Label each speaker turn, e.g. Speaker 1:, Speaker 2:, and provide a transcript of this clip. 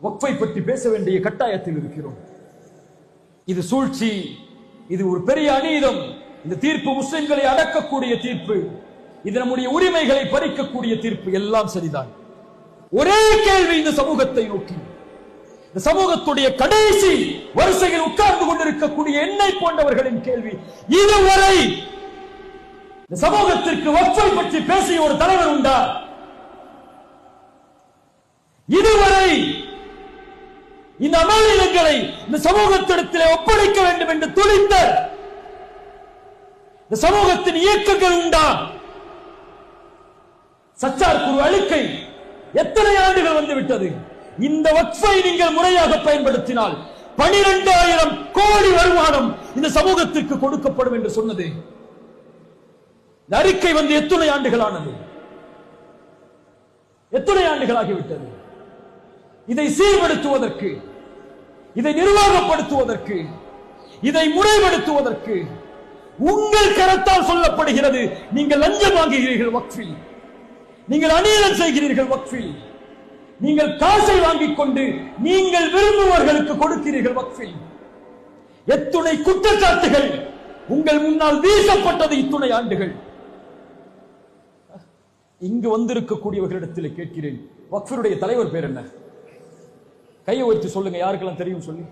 Speaker 1: வக்ஃபை பற்றி பேச வேண்டிய கட்டாயத்தில் இருக்கிறோம். இது சூழ்ச்சி, இது ஒரு பெரிய அநீதம். இந்த தீர்ப்பு முஸ்லிம்களை அடக்கக்கூடிய தீர்ப்பு, இது நம்முடைய உரிமைகளை பறிக்கக்கூடிய தீர்ப்பு. எல்லாம் சரிதான். ஒரே கேள்வி இந்த சமூகத்தை நோக்கி, இந்த சமூகத்துடைய கடைசி வரிசையில் உட்கார்ந்து கொண்டிருக்கக்கூடிய என்னை போன்றவர்களின் கேள்வி, இதுவரை இந்த சமூகத்திற்கு வக்ஃபை பற்றி பேசிய ஒரு தலைவர் உண்டா? இதுவரை இந்த அமானிதங்களை இந்த சமூகத்திடத்திலே ஒப்படைக்க வேண்டும் என்று துடித்த இந்த சமூகத்தின் இயக்கங்கள் உண்டா? சச்சார் குரு அழுக்கை எத்தனை ஆண்டுகள் வந்துவிட்டது. இந்த வக்ஃபை நீங்கள் முறையாக பயன்படுத்தினால் 12,000 கோடி வருமானம் இந்த சமூகத்திற்கு கொடுக்கப்படும் என்று சொன்னது. இந்த அறிக்கை வந்து எத்தனை ஆண்டுகளானது? எத்தனை ஆண்டுகளாகிவிட்டது? இதை சீர்படுத்துவதற்கு, இதை நிர்வாகப்படுத்துவதற்கு, இதை முறைப்படுத்துவதற்கு உங்கள் கரத்தால் சொல்லப்படுகிறது. நீங்கள் லஞ்சம் வாங்குகிறீர்கள் வக்ஃபில், நீங்கள் அநியாயம் செய்கிறீர்கள் வக்ஃபில், நீங்கள் காசை வாங்கிக் கொண்டு நீங்கள் விரும்புவர்களுக்கு கொடுக்கிறீர்கள் வக்ஃபில். எத்துணை குற்றச்சாட்டுகள் உங்கள் முன்னால் வீசப்பட்டது இத்துணை ஆண்டுகள். இங்கு வந்திருக்கக்கூடியவர்களிடத்தில் கேட்கிறேன், வக்ஃபினுடைய தலைவர் பேர் என்ன? கையை உயர்த்தி சொல்லுங்க, யாருக்கெல்லாம் தெரியும் சொல்லி.